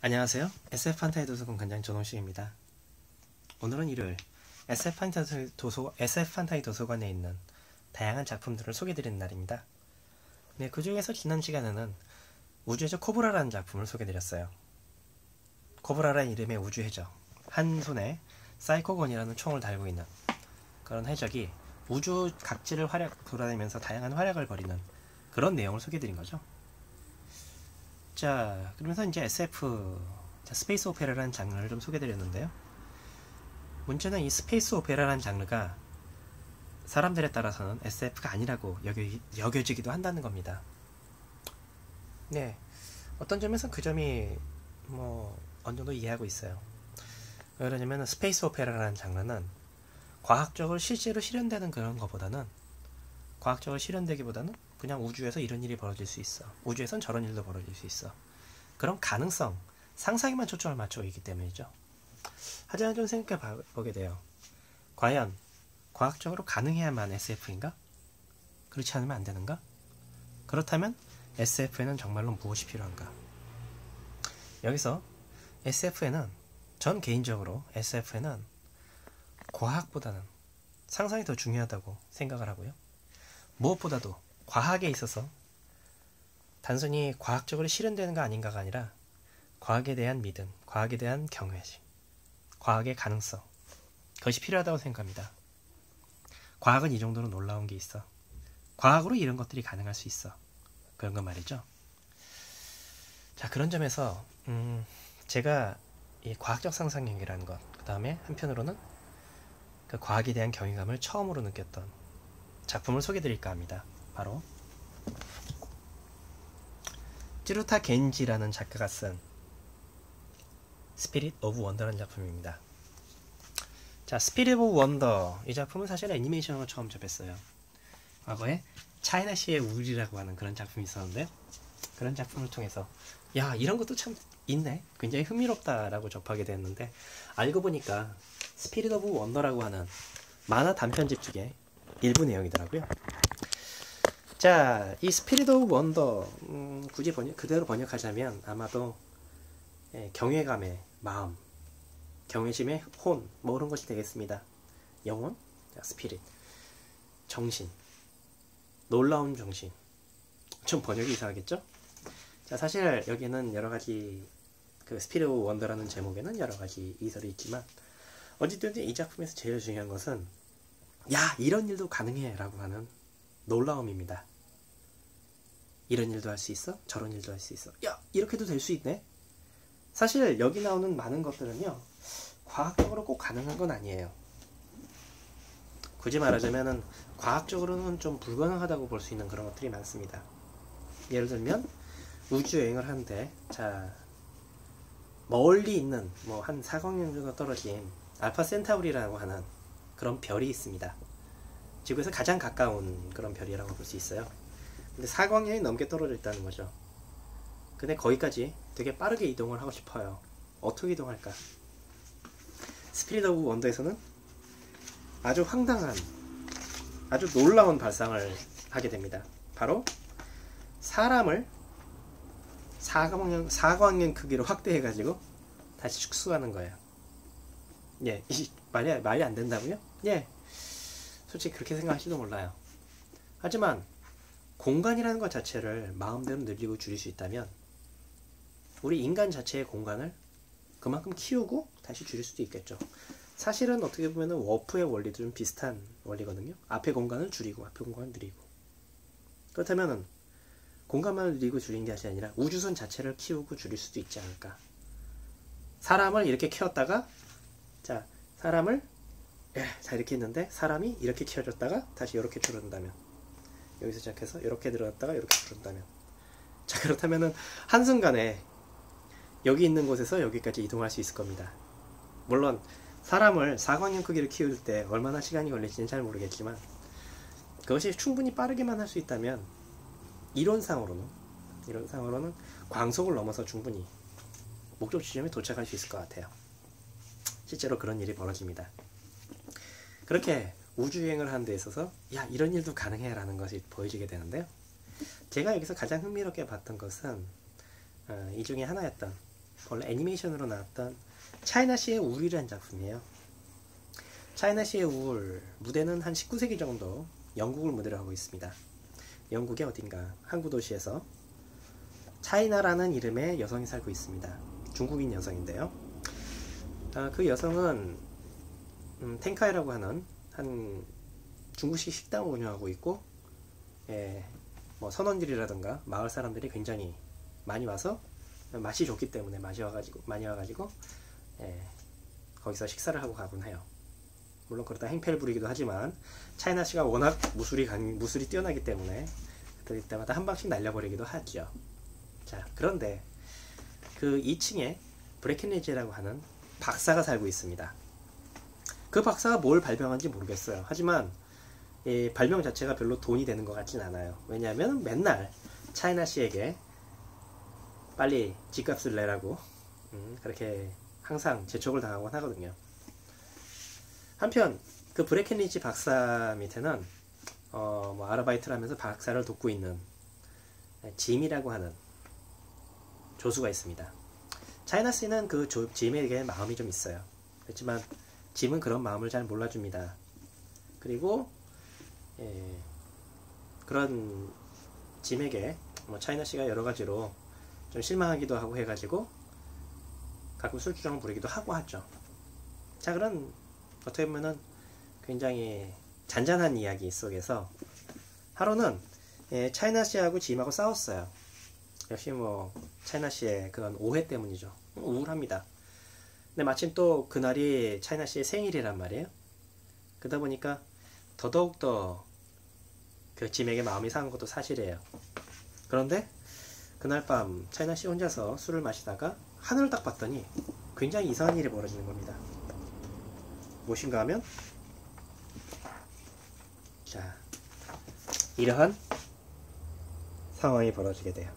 안녕하세요. SF 판타지 도서관 관장 전홍식입니다. 오늘은 일요일 SF 판타지 도서관에 있는 다양한 작품들을 소개해드리는 날입니다. 네, 그 중에서 지난 시간에는 우주해적 코브라라는 작품을 소개해드렸어요. 코브라라는 이름의 우주해적, 한 손에 사이코건이라는 총을 달고 있는 그런 해적이 우주 각지를 돌아다니면서 다양한 활약을 벌이는 그런 내용을 소개해드린 거죠. 자, 그러면서 이제 SF, 스페이스 오페라라는 장르를 좀 소개해드렸는데요. 문제는 이 스페이스 오페라라는 장르가 사람들에 따라서는 SF가 아니라고 여겨지기도 한다는 겁니다. 네, 어떤 점에서 그 점이 어느 정도 이해하고 있어요. 왜 그러냐면 스페이스 오페라라는 장르는 과학적으로 실제로 실현되는 그런 것보다는, 과학적으로 실현되기보다는 그냥 우주에서 이런 일이 벌어질 수 있어, 우주에선 저런 일도 벌어질 수 있어, 그런 가능성, 상상에만 초점을 맞추고 있기 때문이죠. 하지만 좀 생각해 보게 돼요. 과연 과학적으로 가능해야만 SF인가? 그렇지 않으면 안 되는가? 그렇다면 SF에는 정말로 무엇이 필요한가? 여기서 SF에는, 전 개인적으로 SF에는 과학보다는 상상이 더 중요하다고 생각을 하고요. 무엇보다도 과학에 있어서 단순히 과학적으로 실현되는 거 아닌가가 아니라 과학에 대한 믿음, 과학에 대한 경외심, 과학의 가능성, 그것이 필요하다고 생각합니다. 과학은 이 정도로 놀라운 게 있어. 과학으로 이런 것들이 가능할 수 있어. 그런 건 말이죠. 자, 그런 점에서 제가 이 과학적 상상력이라는 것, 그 다음에 한편으로는 그 과학에 대한 경외감을 처음으로 느꼈던 작품을 소개해드릴까 합니다. 바로 찌루타 겐지라는 작가가 쓴 스피릿 오브 원더라는 작품입니다. 자, 스피릿 오브 원더, 이 작품은 사실 애니메이션으로 처음 접했어요. 과거에 차이나시의 우리라고 하는 그런 작품이 있었는데요. 그런 작품을 통해서 야, 이런 것도 참 있네, 굉장히 흥미롭다라고 접하게 됐는데, 알고 보니까 스피릿 오브 원더라고 하는 만화 단편집 중에 일부 내용이더라고요. 자, 이 스피릿 오브 원더, 굳이 그대로 번역하자면 아마도 경외감의 마음, 경외심의 혼, 이런 것이 되겠습니다. 영혼, 스피릿, 정신, 놀라운 정신. 좀 번역이 이상하겠죠? 자, 사실 여기는 여러가지, 그 스피릿 오브 원더라는 제목에는 여러가지 이설이 있지만, 어쨌든 이 작품에서 제일 중요한 것은 야, 이런 일도 가능해 라고 하는 놀라움입니다. 이런 일도 할 수 있어? 저런 일도 할 수 있어? 야, 이렇게도 될 수 있네? 사실 여기 나오는 많은 것들은요, 과학적으로 꼭 가능한 건 아니에요. 굳이 말하자면 과학적으로는 좀 불가능하다고 볼 수 있는 그런 것들이 많습니다. 예를 들면 우주여행을 하는데, 자, 멀리 있는 한 4광년 정도 떨어진 알파 센타우리라고 하는 그런 별이 있습니다. 지구에서 가장 가까운 그런 별이라고 볼 수 있어요. 근데 4광년이 넘게 떨어져 있다는 거죠. 근데 거기까지 되게 빠르게 이동을 하고 싶어요. 어떻게 이동할까? 스피릿 오브 원더에서는 아주 황당한, 아주 놀라운 발상을 하게 됩니다. 바로 사람을 4광년 크기로 확대해가지고 다시 축소하는 거예요. 예, 말이 안 된다고요? 예, 솔직히 그렇게 생각하실지도 몰라요. 하지만 공간이라는 것 자체를 마음대로 늘리고 줄일 수 있다면 우리 인간 자체의 공간을 그만큼 키우고 다시 줄일 수도 있겠죠. 사실은 어떻게 보면 워프의 원리도 좀 비슷한 원리거든요. 앞에 공간을 줄이고 앞에 공간을 늘리고. 그렇다면 공간만 늘리고 줄이는 것이 아니라 우주선 자체를 키우고 줄일 수도 있지 않을까. 사람을 이렇게 키웠다가, 자, 사람을 자, 이렇게 했는데 사람이 이렇게 키워졌다가 다시 이렇게 줄어든다면, 여기서 시작해서 이렇게 늘어났다가 이렇게 줄어든다면, 자, 그렇다면은 한순간에 여기 있는 곳에서 여기까지 이동할 수 있을 겁니다. 물론 사람을 4광년 크기로 키울 때 얼마나 시간이 걸릴지는 잘 모르겠지만, 그것이 충분히 빠르게만 할 수 있다면 이론상으로는 광속을 넘어서 충분히 목적 지점에 도착할 수 있을 것 같아요. 실제로 그런 일이 벌어집니다. 그렇게 우주여행을 하는 데 있어서 야, 이런 일도 가능해 라는 것이 보여지게 되는데요. 제가 여기서 가장 흥미롭게 봤던 것은 이 중에 하나였던 원래 애니메이션으로 나왔던 차이나시의 울이라는 작품이에요. 차이나시의 울 무대는 한 19세기 정도 영국을 무대로 하고 있습니다. 영국의 어딘가 항구 도시에서 차이나라는 이름의 여성이 살고 있습니다. 중국인 여성인데요. 그 여성은 텐카이라고 하는 한 중국식 식당을 운영하고 있고, 뭐 선원들이라든가 마을 사람들이 굉장히 많이 와서 맛이 좋기 때문에 많이 와가지고 거기서 식사를 하고 가곤 해요. 물론 그러다 행패를 부리기도 하지만 차이나시가 워낙 무술이 뛰어나기 때문에 그럴 때마다 한 방씩 날려버리기도 하죠. 자, 그런데 그 2층에 브레켄리지라고 하는 박사가 살고 있습니다. 그 박사가 뭘 발명한지 모르겠어요. 하지만 이 발명 자체가 별로 돈이 되는 것 같진 않아요. 왜냐하면 맨날 차이나시에게 빨리 집값을 내라고 그렇게 항상 재촉을 당하곤 하거든요. 한편 그 브레켄리지 박사 밑에는 뭐 아르바이트를 하면서 박사를 돕고 있는 짐이라고 하는 조수가 있습니다. 차이나시는 그 짐에게 마음이 좀 있어요. 그렇지만 짐은 그런 마음을 잘 몰라줍니다. 그리고 그런 짐에게 뭐 차이나시가 여러가지로 좀 실망하기도 하고 해가지고 가끔 술주정을 부리기도 하고 하죠. 자, 그런 어떻게 보면은 굉장히 잔잔한 이야기 속에서 하루는 차이나시하고 짐하고 싸웠어요. 역시 뭐 차이나시의 그런 오해 때문이죠. 우울합니다. 근데 마침 또 그날이 차이나시의 생일이란 말이에요. 그러다 보니까 더더욱더 그 짐에게 마음이 상한 것도 사실이에요. 그런데 그날 밤 차이나시 혼자서 술을 마시다가 하늘을 딱 봤더니 굉장히 이상한 일이 벌어지는 겁니다. 무엇인가 하면, 자, 이러한 상황이 벌어지게 돼요.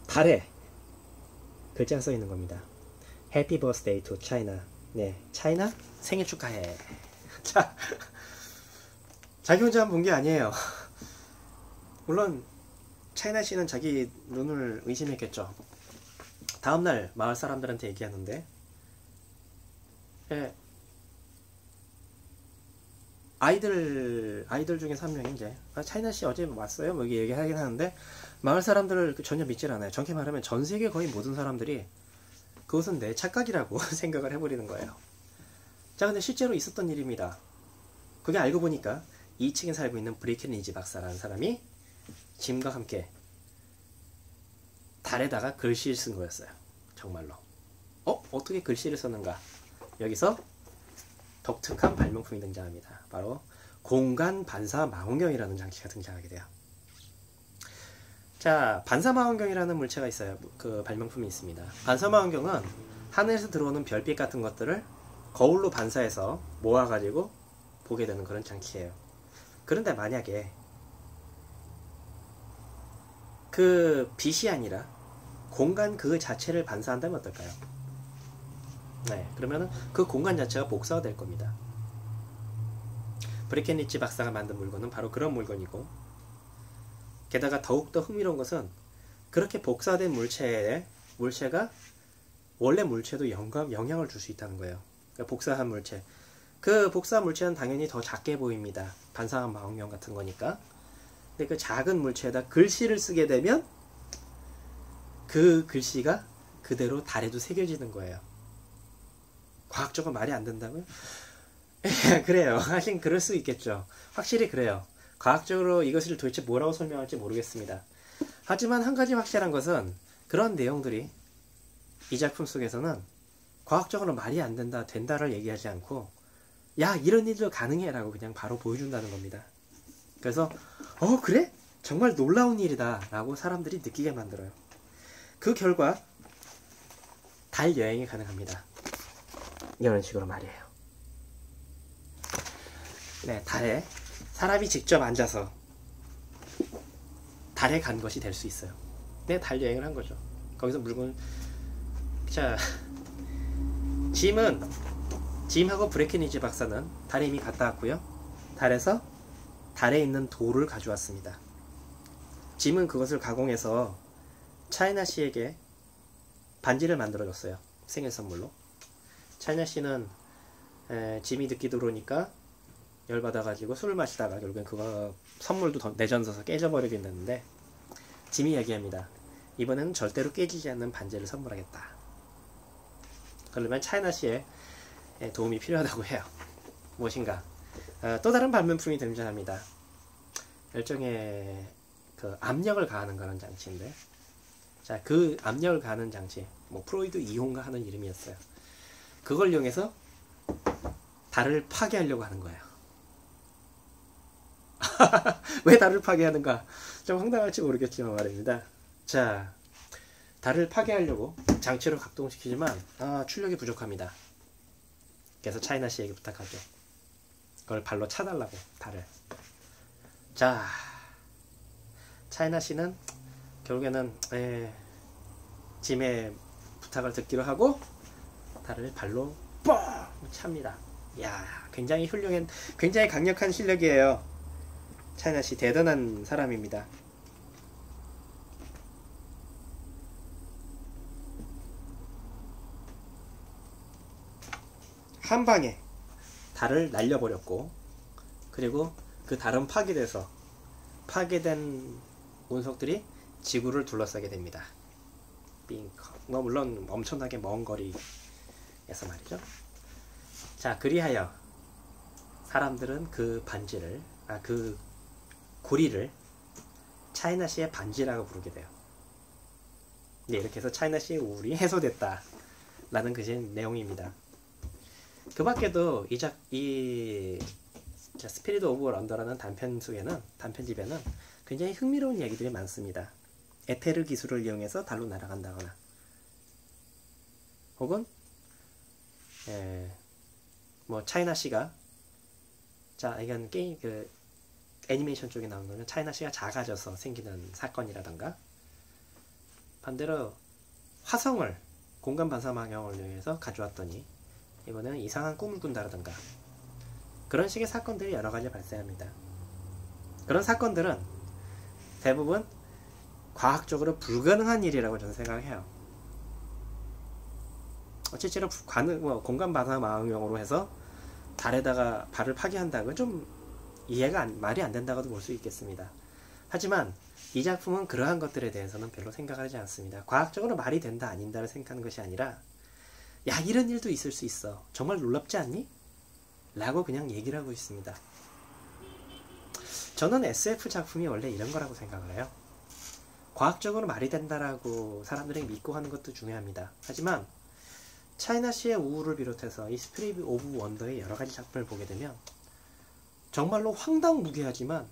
달에 글자가 써 있는 겁니다. Happy birthday to China. 네, 차이나 생일 축하해. 자, 자기 혼자만 본 게 아니에요. 물론 차이나시는 자기 눈을 의심했겠죠. 다음날 마을 사람들한테 얘기하는데, 아이들 중에서 한 명이 이제 차이나시 어제 왔어요? 뭐 이렇게 얘기하긴 하는데 마을 사람들을 전혀 믿질 않아요. 정확히 말하면 전 세계 거의 모든 사람들이 그것은 내 착각이라고 생각을 해버리는 거예요. 자, 근데 실제로 있었던 일입니다. 그게 알고 보니까 2층에 살고 있는 브레켄리지 박사라는 사람이 짐과 함께 달에다가 글씨를 쓴 거였어요. 정말로. 어떻게 글씨를 썼는가? 여기서 독특한 발명품이 등장합니다. 바로 공간 반사 망원경이라는 장치가 등장하게 돼요. 자, 반사 망원경이라는 물체가 있어요. 그 발명품이 있습니다. 반사 망원경은 하늘에서 들어오는 별빛 같은 것들을 거울로 반사해서 모아가지고 보게 되는 그런 장치예요. 그런데 만약에 그 빛이 아니라 공간 그 자체를 반사한다면 어떨까요? 네, 그러면은 그 공간 자체가 복사가 될 겁니다. 브레켄리지 박사가 만든 물건은 바로 그런 물건이고, 게다가 더욱더 흥미로운 것은 그렇게 복사된 물체가 원래 물체도 영향을 줄 수 있다는 거예요. 그러니까 복사한 물체. 그 복사한 물체는 당연히 더 작게 보입니다. 반사한 망원경 같은 거니까. 근데 그 작은 물체에다 글씨를 쓰게 되면 그 글씨가 그대로 달에도 새겨지는 거예요. 과학적으로 말이 안 된다고요? 그래요. 하긴 그럴 수 있겠죠. 확실히 그래요. 과학적으로 이것을 도대체 뭐라고 설명할지 모르겠습니다. 하지만 한 가지 확실한 것은 그런 내용들이 이 작품 속에서는 과학적으로 말이 안 된다, 된다를 얘기하지 않고, 야, 이런 일도 가능해 라고 그냥 바로 보여준다는 겁니다. 그래서 그래? 정말 놀라운 일이다 라고 사람들이 느끼게 만들어요. 그 결과 달 여행이 가능합니다. 이런 식으로 말이에요. 네, 달에 사람이 직접 앉아서 달에 간 것이 될 수 있어요. 네, 달 여행을 한 거죠. 거기서 물건, 자, 짐하고 브레켄리지 박사는 달에 이미 갔다 왔고요. 달에서 달에 있는 돌을 가져왔습니다. 짐은 그것을 가공해서 차이나시에게 반지를 만들어줬어요. 생일 선물로. 차이나 씨는 짐이 늦게 들어오니까 열받아가지고 술을 마시다가 결국엔 그거 선물도 내전서서 깨져버리긴 했는데, 짐이 얘기합니다. 이번에는 절대로 깨지지 않는 반지를 선물하겠다. 그러면 차이나 씨의 도움이 필요하다고 해요. 무엇인가? 또 다른 발명품이 등장합니다. 일종의 그 압력을 가하는 그런 장치인데, 자, 그 압력을 가하는 장치, 뭐 프로이드 이온가 하는 이름이었어요. 그걸 이용해서 달을 파괴하려고 하는 거예요. 왜 달을 파괴하는가? 좀 황당할지 모르겠지만 말입니다. 자, 달을 파괴하려고 장치를 각동시키지만 출력이 부족합니다. 그래서 차이나 씨에게 부탁하죠. 그걸 발로 차달라고, 달을. 자, 차이나 씨는 결국에는 짐의 부탁을 듣기로 하고 달을 발로 뻥 찹니다. 이야, 굉장히 굉장히 강력한 실력이에요. 차이나 씨 대단한 사람입니다. 한 방에 달을 날려버렸고, 그리고 그 달은 파괴돼서 파괴된 운석들이 지구를 둘러싸게 됩니다. 물론 엄청나게 먼 거리에서 말이죠. 자, 그리하여 사람들은 그 반지를, 그 고리를 차이나 씨의 반지라고 부르게 돼요. 네, 이렇게 해서 차이나 씨의 우울이 해소됐다 라는 그 내용입니다. 그 밖에도 이 스피릿 오브 원더라는 단편집에는 굉장히 흥미로운 얘기들이 많습니다. 에테르 기술을 이용해서 달로 날아간다거나, 혹은 뭐 차이나 씨가, 자, 이건 게임 애니메이션 쪽에 나오는 거는 차이나 씨가 작아져서 생기는 사건이라던가, 반대로 화성을 공간 반사망형을 이용해서 가져왔더니 이번에는 이상한 꿈을 꾼다라던가, 그런 식의 사건들이 여러 가지 발생합니다. 그런 사건들은 대부분 과학적으로 불가능한 일이라고 저는 생각해요. 실제로 공간 반사망형으로 해서 달에다가 발을 파괴한다고 좀 말이 안 된다고도 볼 수 있겠습니다. 하지만 이 작품은 그러한 것들에 대해서는 별로 생각하지 않습니다. 과학적으로 말이 된다 아닌다를 생각하는 것이 아니라, 야, 이런 일도 있을 수 있어, 정말 놀랍지 않니? 라고 그냥 얘기를 하고 있습니다. 저는 SF 작품이 원래 이런 거라고 생각을 해요. 과학적으로 말이 된다라고 사람들이 믿고 하는 것도 중요합니다. 하지만 차이나 씨의 우울을 비롯해서 이 스피릿 오브 원더의 여러 가지 작품을 보게 되면 정말로 황당무계하지만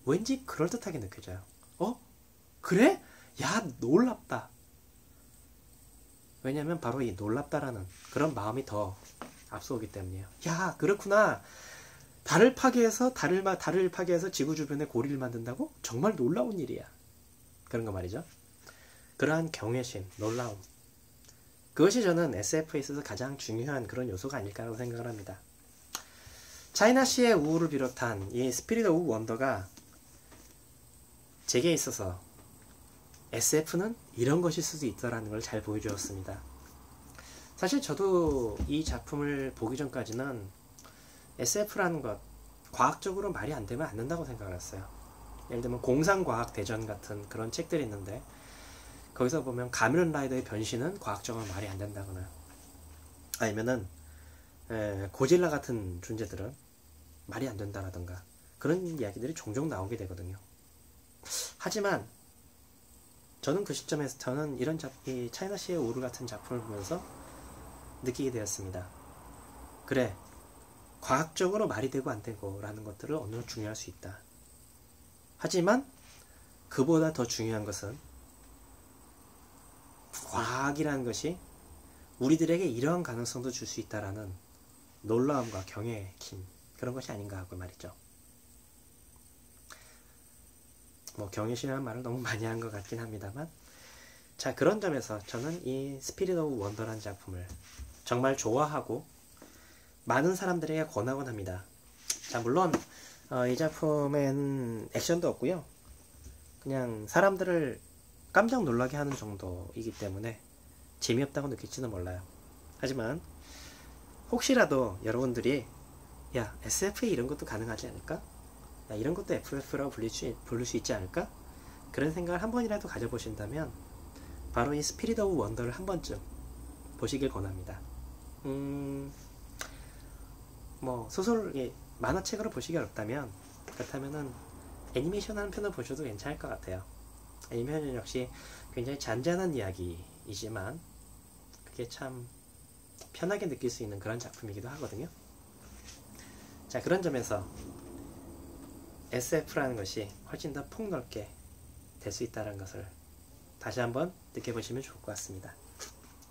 왠지 그럴듯하게 느껴져요. 그래? 야, 놀랍다. 왜냐면 바로 이 놀랍다라는 그런 마음이 더 앞서오기 때문이에요. 야, 그렇구나. 달을 파괴해서 지구 주변에 고리를 만든다고? 정말 놀라운 일이야. 그런 거 말이죠. 그러한 경외심, 놀라움, 그것이 저는 SF에 있어서 가장 중요한 그런 요소가 아닐까라고 생각을 합니다. 차이나 씨의 우울을 비롯한 이 스피릿 오브 원더가 제게 있어서 SF는 이런 것일 수도 있다라는 걸 잘 보여주었습니다. 사실 저도 이 작품을 보기 전까지는 SF라는 것, 과학적으로 말이 안 되면 안 된다고 생각을 했어요. 예를 들면 공상과학대전 같은 그런 책들이 있는데, 거기서 보면 가면라이더의 변신은 과학적으로 말이 안 된다거나, 아니면은 고질라 같은 존재들은 말이 안 된다라던가, 그런 이야기들이 종종 나오게 되거든요. 하지만 저는 그 시점에서 이 차이나 씨의 우울 같은 작품을 보면서 느끼게 되었습니다. 그래, 과학적으로 말이 되고 안 되고 라는 것들을 어느 정도 중요할 수 있다. 하지만 그보다 더 중요한 것은 과학이라는 것이 우리들에게 이러한 가능성도 줄 수 있다라는 놀라움과 경외심, 그런 것이 아닌가 하고 말이죠. 뭐 경외심이라는 말을 너무 많이 한 것 같긴 합니다만, 자, 그런 점에서 저는 이 스피릿 오브 원더라는 작품을 정말 좋아하고 많은 사람들에게 권하곤 합니다. 자, 물론 이 작품엔 액션도 없고요, 그냥 사람들을 깜짝 놀라게 하는 정도이기 때문에 재미없다고 느낄지는 몰라요. 하지만 혹시라도 여러분들이 야, SF에 이런 것도 가능하지 않을까? 야, 이런 것도 FF라고 부를 수 있지 않을까? 그런 생각을 한 번이라도 가져보신다면 바로 이 스피릿 오브 원더를 한 번쯤 보시길 권합니다. 뭐 소설, 만화책으로 보시기 어렵다면, 그렇다면은 애니메이션 한 편을 보셔도 괜찮을 것 같아요. 애니메이션 역시 굉장히 잔잔한 이야기이지만 그게 참 편하게 느낄 수 있는 그런 작품이기도 하거든요. 자, 그런 점에서 SF라는 것이 훨씬 더 폭넓게 될 수 있다는 것을 다시 한번 느껴보시면 좋을 것 같습니다.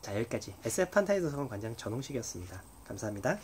자, 여기까지 SF 판타지 도서관 관장 전홍식이었습니다. 감사합니다.